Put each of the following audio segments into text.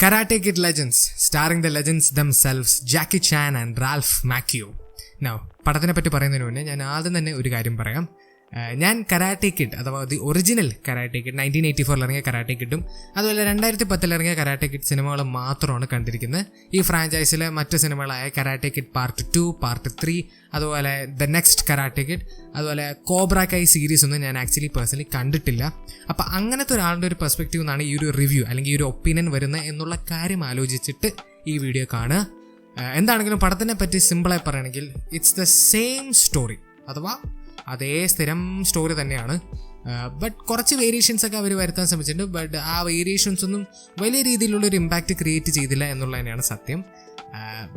Karate Kid Legends, starring the legends themselves, Jackie Chan and Ralph Macchio. Now, പടത്തിനെ പറ്റി പറയുന്നതിന് മുന്നേ ഞാൻ ആദ്യം തന്നെ ഒരു കാര്യം പറയാം. ഞാൻ കരാട്ടെ കിഡ് അഥവാ ദി ഒറിജിനൽ കരാട്ടെ കിഡ് 1984 ഇറങ്ങിയ കരാട്ടെ കിഡും അതുപോലെ 2010 ഇറങ്ങിയ കരാട്ടെ കിഡ് സിനിമകൾ മാത്രമാണ് കണ്ടിരിക്കുന്നത്. ഈ ഫ്രാഞ്ചൈസിലെ മറ്റ് സിനിമകളായ കരാട്ടെ കിഡ് പാർട്ട് 2, പാർട്ട് 3, അതുപോലെ ദ നെക്സ്റ്റ് കരാട്ടെ കിഡ്, അതുപോലെ കോബ്ര കൈ സീരീസ് ഒന്നും ഞാൻ ആക്ച്വലി പേഴ്സണലി കണ്ടിട്ടില്ല. അപ്പം അങ്ങനത്തെ ഒരാളുടെ ഒരു പെർസ്പെക്റ്റീവ് നിന്നാണ് ഈ ഒരു റിവ്യൂ അല്ലെങ്കിൽ ഈ ഒരു ഒപ്പീനിയൻ വരുന്നത് എന്നുള്ള കാര്യം ആലോചിച്ചിട്ട് ഈ വീഡിയോ കാണുക. എന്താണെങ്കിലും പടത്തിനെ പറ്റി സിമ്പിളായി പറയുകയാണെങ്കിൽ ഇറ്റ്സ് ദ സെയിം സ്റ്റോറി അഥവാ അതേ സ്ഥിരം സ്റ്റോറി തന്നെയാണ്. ബട്ട് കുറച്ച് വേരിയേഷൻസ് ഒക്കെ അവർ വരുത്താൻ ശ്രമിച്ചിട്ടുണ്ട്. ബട്ട് ആ വേരിയേഷൻസ് ഒന്നും വലിയ രീതിയിലുള്ളൊരു ഇമ്പാക്റ്റ് ക്രിയേറ്റ് ചെയ്തില്ല എന്നുള്ളത് തന്നെയാണ് സത്യം.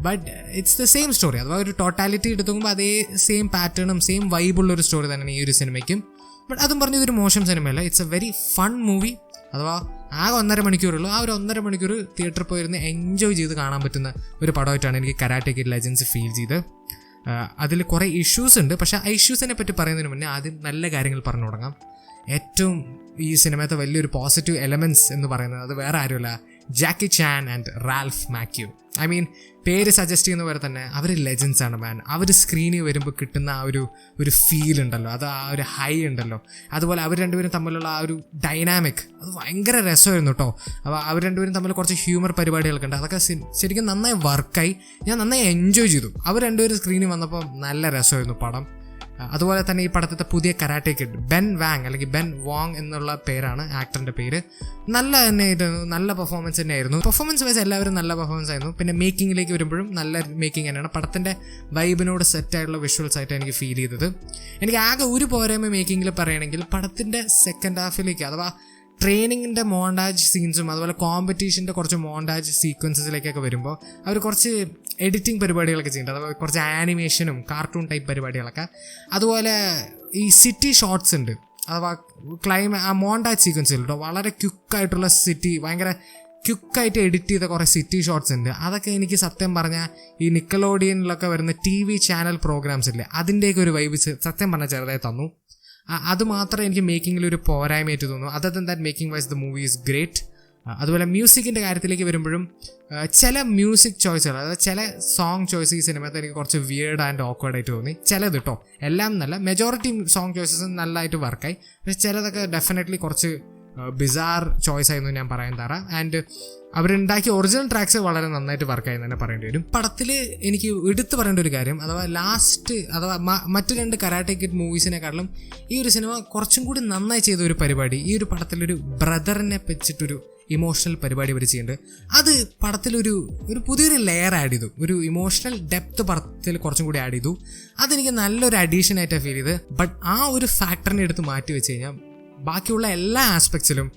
But it's the same story അഥവാ ഒരു ടോട്ടാലിറ്റി എടുത്ത് നോക്കുമ്പോൾ അതേ സെയിം പാറ്റേണും സെയിം വൈബുള്ളൊരു സ്റ്റോറി തന്നെയാണ് ഈ ഒരു സിനിമയ്ക്കും. ബട്ട് അതും പറഞ്ഞ ഇതൊരു മോശം സിനിമയല്ല. It's a very fun movie. അഥവാ ആകെ 1.5 മണിക്കൂറുള്ളൂ. ആ ഒരു 1.5 മണിക്കൂർ തിയേറ്ററിൽ പോയിരുന്ന് എൻജോയ് ചെയ്ത് കാണാൻ പറ്റുന്ന ഒരു പടമായിട്ടാണ് എനിക്ക് കരാട്ടെ കിഡ് ലെജൻസ് ഫീൽ ചെയ്ത്. അതിൽ കുറേ ഇഷ്യൂസ് ഉണ്ട്. പക്ഷേ ആ ഇഷ്യൂസിനെ പറ്റി പറയുന്നതിന് മുന്നേ ആദ്യം നല്ല കാര്യങ്ങൾ പറഞ്ഞു തുടങ്ങാം. ഏറ്റവും ഈ സിനിമയത്തെ വലിയൊരു പോസിറ്റീവ് എലമെൻറ്റ്സ് എന്ന് പറയുന്നത് അത് വേറെ ആരുമല്ല, ജാക്കി Chan and Ralph മാക്യു. I mean പേര് സജസ്റ്റ് ചെയ്യുന്ന പോലെ തന്നെ അവർ ലെജൻസ് ആണ് മാൻ. അവർ സ്ക്രീനിൽ വരുമ്പോൾ കിട്ടുന്ന ആ ഒരു ഫീൽ ഉണ്ടല്ലോ, അത് ആ ഒരു ഹൈ ഉണ്ടല്ലോ, അതുപോലെ അവർ രണ്ടുപേരും തമ്മിലുള്ള ആ ഒരു ഡൈനാമിക് അത് ഭയങ്കര രസമായിരുന്നു കേട്ടോ. അപ്പോൾ അവർ രണ്ടുപേരും തമ്മിൽ കുറച്ച് ഹ്യൂമർ പരിപാടികളൊക്കെ ഉണ്ട്. അതൊക്കെ ശരിക്കും നന്നായി വർക്കായി. ഞാൻ നന്നായി എൻജോയ് ചെയ്തു. അവർ രണ്ടുപേരും സ്ക്രീനിൽ വന്നപ്പോൾ നല്ല രസമായിരുന്നു പടം. അതുപോലെ തന്നെ ഈ പടത്തിൻ്റെ പുതിയ കരാട്ടെ കിഡ് ബെൻ വാങ് അല്ലെങ്കിൽ ബെൻ വോങ് എന്നുള്ള പേരാണ് ആക്ടറിൻ്റെ പേര്. നല്ല തന്നെ ആയിരുന്നു, നല്ല പെർഫോമൻസ് തന്നെയായിരുന്നു. പെർഫോമൻസ് വൈസ് എല്ലാവരും നല്ല പെർഫോമൻസ് ആയിരുന്നു. പിന്നെ മേക്കിങ്ങിലേക്ക് വരുമ്പോഴും നല്ല മേക്കിംഗ് തന്നെയാണ്. പടത്തിൻ്റെ വൈബിനോട് സെറ്റായിട്ടുള്ള വിഷ്വൽസ് ആയിട്ട് എനിക്ക് ഫീൽ ചെയ്തത്. എനിക്ക് ആകെ ഒരു പോരായ്മ മേക്കിങ്ങിൽ പറയുകയാണെങ്കിൽ പടത്തിൻ്റെ സെക്കൻഡ് ഹാഫിലേക്ക് അഥവാ ട്രെയിനിങ്ങിൻ്റെ മോണ്ടാജ് സീൻസും അതുപോലെ കോമ്പറ്റീഷൻ്റെ കുറച്ച് മോണ്ടാജ് സീക്വൻസസിലേക്കൊക്കെ വരുമ്പോൾ അവർ കുറച്ച് എഡിറ്റിംഗ് പരിപാടികളൊക്കെ ചെയ്യുന്നുണ്ട്. അതുപോലെ കുറച്ച് ആനിമേഷനും കാർട്ടൂൺ ടൈപ്പ് പരിപാടികളൊക്കെ. അതുപോലെ ഈ സിറ്റി ഷോട്ട്സ് ഉണ്ട് അഥവാ ആ മോണ്ടാജ് സീക്വൻസിൽ കേട്ടോ വളരെ ക്വിക്കായിട്ടുള്ള സിറ്റി, ഭയങ്കര ക്വിക്കായിട്ട് എഡിറ്റ് ചെയ്ത കുറേ സിറ്റി ഷോട്ട്സ് ഉണ്ട്. അതൊക്കെ എനിക്ക് സത്യം പറഞ്ഞാൽ ഈ നിക്കലോഡിയനിലൊക്കെ വരുന്ന TV ചാനൽ പ്രോഗ്രാംസ് ഇല്ലേ അതിൻ്റെയൊക്കെ ഒരു വൈബ് സത്യം പറഞ്ഞാൽ ചെറുതായി തന്നു. അത് മാത്രമേ എനിക്ക് മേക്കിങ്ങിൽ ഒരു പോരായ്മയായിട്ട് തോന്നുന്നു. Other than that making wise the movie is great. അതുപോലെ മ്യൂസിക്കിൻ്റെ കാര്യത്തിലേക്ക് വരുമ്പോഴും ചില മ്യൂസിക് ചോയ്സുകൾ അതായത് ചില സോങ് ചോയ്സ് ഈ സിനിമത്തിൽ എനിക്ക് കുറച്ച് വിയേർഡ് ആൻഡ് ഓക്വേർഡായിട്ട് തോന്നി. ചിലത് കേട്ടോ, എല്ലാം നല്ല മെജോറിറ്റി സോങ് ചോയ്സസ് നല്ലതായിട്ട് വർക്കായി. പക്ഷെ ചിലതൊക്കെ ഡെഫിനറ്റ്ലി കുറച്ച് ബിസാർ ചോയ്സ് ആയിരുന്നു ഞാൻ പറയാൻ തരാം. ആൻഡ് അവരുണ്ടാക്കിയ ഒറിജിനൽ ട്രാക്സ് വളരെ നന്നായിട്ട് വർക്കായി തന്നെ പറയേണ്ടി വരും. പടത്തിൽ എനിക്ക് എടുത്തു പറയേണ്ട ഒരു കാര്യം അഥവാ ലാസ്റ്റ് അഥവാ മറ്റു 2 കരാട്ടെ കിഡ് മൂവീസിനെക്കാട്ടിലും ഈ ഒരു സിനിമ കുറച്ചും കൂടി നന്നായി ചെയ്ത ഒരു പരിപാടി ഈ ഒരു പടത്തിലൊരു ബ്രദറിനെ വെച്ചിട്ടൊരു ഇമോഷണൽ പരിപാടി അവർ ചെയ്യുന്നുണ്ട്. അത് പടത്തിലൊരു പുതിയൊരു ലെയർ ആഡ് ചെയ്തു, ഒരു ഇമോഷണൽ ഡെപ്ത് പടത്തിൽ കുറച്ചും കൂടി ആഡ് ചെയ്തു. അതെനിക്ക് നല്ലൊരു അഡീഷനായിട്ടാണ് ഫീൽ ചെയ്ത്. ബട്ട് ആ ഒരു ഫാക്ടറിനെ എടുത്ത് മാറ്റി വെച്ച് കഴിഞ്ഞാൽ ബാക്കിയുള്ള എല്ലാ ആസ്പെക്ട്സിലും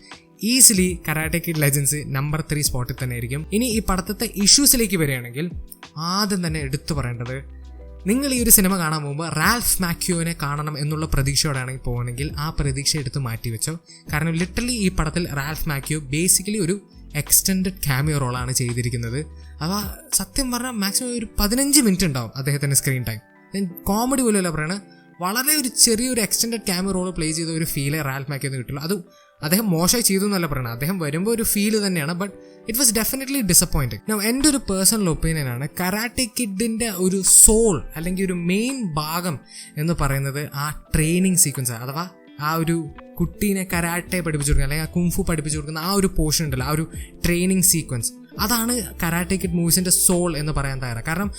easily karate kid legends number 3 സ്പോട്ടിൽ തന്നെ ആയിരിക്കും. ഇനി ഈ പടത്തെ ഇഷ്യൂസിലേക്ക് വരികയാണെങ്കിൽ ആദ്യം തന്നെ എടുത്തു പറയേണ്ടത്, നിങ്ങൾ ഈ ഒരു സിനിമ കാണാൻ പോകുമ്പോൾ റാൽഫ് മാക്യുവിനെ കാണണം എന്നുള്ള പ്രതീക്ഷയോടാണെങ്കിൽ പോകുകയാണെങ്കിൽ ആ പ്രതീക്ഷ എടുത്ത് മാറ്റി വെച്ചോ. കാരണം ലിറ്ററലി ഈ പടത്തിൽ റാൽഫ് മാക്യു ബേസിക്കലി ഒരു എക്സ്റ്റെൻഡഡ് ക്യാമിയോ റോളാണ് ചെയ്തിരിക്കുന്നത്. അപ്പോൾ സത്യം പറഞ്ഞാൽ മാക്സിമം ഒരു 15 മിനിറ്റ് ഉണ്ടാവും അദ്ദേഹത്തിൻ്റെ സ്ക്രീൻ ടൈം. ഞാൻ കോമഡി പോലുമല്ല പറയണത്, വളരെ ഒരു ചെറിയൊരു എക്സ്റ്റെൻഡഡ് ക്യാമിയോ റോൾ പ്ലേ ചെയ്ത ഒരു ഫീല് റാൽഫ് മാക്യുവിന് കിട്ടില്ല. അത് അദ്ദേഹം മോശമായി ചെയ്തു എന്നല്ല പറയണത്, അദ്ദേഹം വരുമ്പോൾ ഒരു ഫീല് തന്നെയാണ്. But it was definitely disappointing. ഞാൻ എൻ്റെ ഒരു പേഴ്സണൽ ഒപ്പീനിയനാണ്, കരാട്ടെ കിഡിൻ്റെ ഒരു സോൾ അല്ലെങ്കിൽ ഒരു മെയിൻ ഭാഗം എന്ന് പറയുന്നത് ആ ട്രെയിനിങ് സീക്വൻസ് അഥവാ ആ ഒരു കുട്ടീനെ കരാട്ടെ പഠിപ്പിച്ചു കൊടുക്കുക അല്ലെങ്കിൽ ആ കുംഫു പഠിപ്പിച്ചു കൊടുക്കുന്ന ആ ഒരു പോർഷൻ ഉണ്ടല്ലോ, ആ ഒരു ട്രെയിനിങ് സീക്വൻസ്, അതാണ് കരാട്ടെ കിഡ് മൂവീസിൻ്റെ സോൾ എന്ന് പറയാൻ തയ്യാറാണ്. കാരണം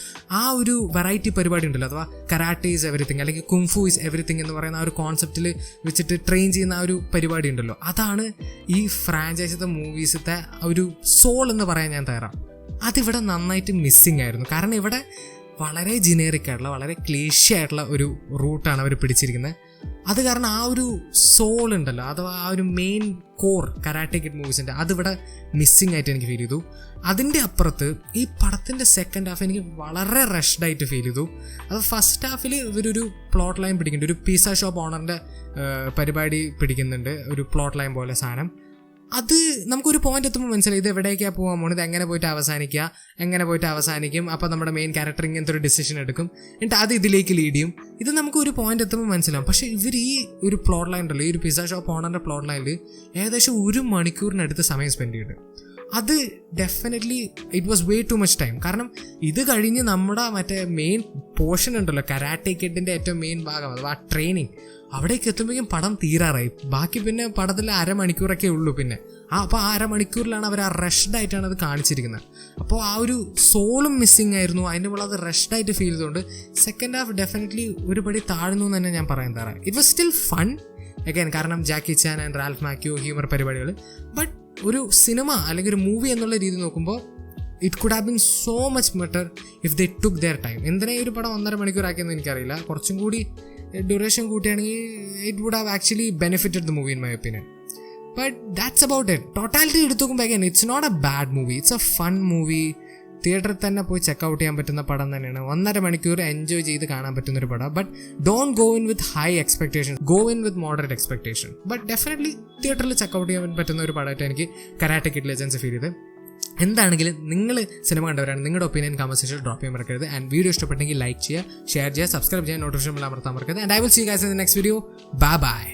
ആ ഒരു വെറൈറ്റി പരിപാടി ഉണ്ടല്ലോ അഥവാ കരാട്ടെ ഈസ് എവറിത്തിങ് അല്ലെങ്കിൽ കുംഫു ഈസ് എവറിത്തിങ് എന്ന് പറയുന്ന ആ ഒരു കോൺസെപ്റ്റിൽ വെച്ചിട്ട് ട്രെയിൻ ചെയ്യുന്ന ആ ഒരു പരിപാടി ഉണ്ടല്ലോ, അതാണ് ഈ ഫ്രാഞ്ചൈസിത്തെ മൂവീസത്തെ ഒരു സോൾ എന്ന് പറയാൻ ഞാൻ തയ്യാറാണ്. അതിവിടെ നന്നായിട്ട് മിസ്സിങ് ആയിരുന്നു. കാരണം ഇവിടെ വളരെ ജനറിക് ആയിട്ടുള്ള വളരെ ക്ലീഷേ ആയിട്ടുള്ള ഒരു റൂട്ടാണ് അവർ പിടിച്ചിരിക്കുന്നത്. അത് കാരണം ആ ഒരു സോൾ ഉണ്ടല്ലോ അഥവാ ആ ഒരു മെയിൻ കോർ കരാട്ടെ കിഡ് മൂവീസിൻ്റെ അതിവിടെ മിസ്സിങ് ആയിട്ട് എനിക്ക് ഫീൽ ചെയ്തു. അതിൻ്റെ അപ്പുറത്ത് ഈ പടത്തിൻ്റെ സെക്കൻഡ് ഹാഫ് എനിക്ക് വളരെ റഷ്ഡായിട്ട് ഫീൽ ചെയ്തു. അത് ഫസ്റ്റ് ഹാഫിൽ ഇവരൊരു പ്ലോട്ട് ലൈൻ പിടിക്കുന്നുണ്ട്, ഒരു പിസ്സ ഷോപ്പ് ഓണറിൻ്റെ പരിപാടി പിടിക്കുന്നുണ്ട്, ഒരു പ്ലോട്ട് ലൈൻ പോലെ സാധനം. അത് നമുക്കൊരു പോയിന്റ് എത്തുമ്പോൾ മനസ്സിലായി ഇത് എവിടേക്കാണ് പോകാൻ പോകുന്നത്, എങ്ങനെ പോയിട്ട് അവസാനിക്കും. അപ്പോൾ നമ്മുടെ മെയിൻ ക്യാരക്ടർ ഇങ്ങനത്തെ ഒരു ഡിസിഷൻ എടുക്കും, എന്നിട്ട് അത് ഇതിലേക്ക് ലീഡ് ചെയ്യും. ഇത് നമുക്ക് ഒരു പോയിന്റ് എത്തുമ്പോൾ മനസ്സിലാവും. പക്ഷേ ഇവർ ഈ ഒരു പ്ലോട്ട് ലൈൻ ഉണ്ടല്ലോ, ഈ ഒരു പിസ്സ ഷോപ്പ് ഓണറിൻ്റെ പ്ലോട്ട് ലൈനിൽ ഏകദേശം 1 മണിക്കൂറിനടുത്ത് സമയം സ്പെൻഡ് ചെയ്തിട്ട് അത് definitely it was way too much time. കാരണം ഇത് കഴിഞ്ഞ് നമ്മുടെ മറ്റേ മെയിൻ പോർഷൻ ഉണ്ടല്ലോ, കരാട്ടെ കിഡിൻ്റെ ഏറ്റവും മെയിൻ ഭാഗം അഥവാ ട്രെയിനിങ്, അവിടേക്ക് എത്തുമ്പോഴേക്കും പടം തീരാറായി. ബാക്കി പിന്നെ പടത്തിൽ അരമണിക്കൂറൊക്കെ ഉള്ളൂ. പിന്നെ അപ്പോൾ ആ അരമണിക്കൂറിലാണ് അവർ ആ റഷ്ഡ് ആയിട്ടാണ് അത് കാണിച്ചിരിക്കുന്നത്. അപ്പോൾ ആ ഒരു സോളും മിസ്സിങ് ആയിരുന്നു. അതിൻ്റെ മുകളിൽ അത് റഷ്ഡ് ആയിട്ട് ഫീൽ ചെയ്തുകൊണ്ട് സെക്കൻഡ് ഹാഫ് ഡെഫിനറ്റ്ലി ഒരുപടി താഴ്ന്നു എന്ന് തന്നെ ഞാൻ പറയാൻ തരാം. It was still fun again, കാരണം Jackie Chan and Ralph Macchio humour പരിപാടികൾ. ബട്ട് ഒരു സിനിമ അല്ലെങ്കിൽ ഒരു മൂവി എന്നുള്ള രീതി നോക്കുമ്പോൾ it could have been so much better if they took their time. എന്തിനാ ഈ ഒരു പടം 1.5 മണിക്കൂറാക്കിയെന്ന് എനിക്കറിയില്ല. കുറച്ചും കൂടി ഡ്യൂറേഷൻ കൂട്ടിയാണെങ്കിൽ it would have actually benefited the movie in my opinion. But that's about it. Totality എടുത്തു നോക്കുമ്പോൾ again it's not A bad movie, it's A fun movie. തിയേറ്ററിൽ തന്നെ പോയി ചെക്കൗട്ട് ചെയ്യാൻ പറ്റുന്ന പടം തന്നെയാണ്. 1.5 മണിക്കൂർ എൻജോയ് ചെയ്ത് കാണാൻ പറ്റുന്നൊരു പടം. But don't go in with high expectation, go in with moderate expectation. But definitely തിയേറ്ററിൽ ചെക്കൗട്ട് ചെയ്യാൻ പറ്റുന്ന ഒരു പടമായിട്ട് എനിക്ക് കരാട്ടെ കിഡ് ലെജൻഡ്സ് ഫീൽ ചെയ്ത്. എന്താണെങ്കിലും നിങ്ങൾ സിനിമ കണ്ടവരാണ്, നിങ്ങളുടെ ഒപ്പീനിയൻ കമന്റ് സെക്ഷനിൽ ഡ്രോപ്പ് ചെയ്യാൻ മറക്കരുത്. ആൻഡ് വീഡിയോ ഇഷ്ടപ്പെട്ടെങ്കിൽ ലൈക്ക് ചെയ്യുക, ഷെയർ ചെയ്യുക, സബ്സ്ക്രൈബ് ചെയ്യാൻ, നോട്ടിഫിക്കേഷൻ ബെൽ അമർത്താൻ മറക്കരുത്. And I will see you guys in the next video. Bye by.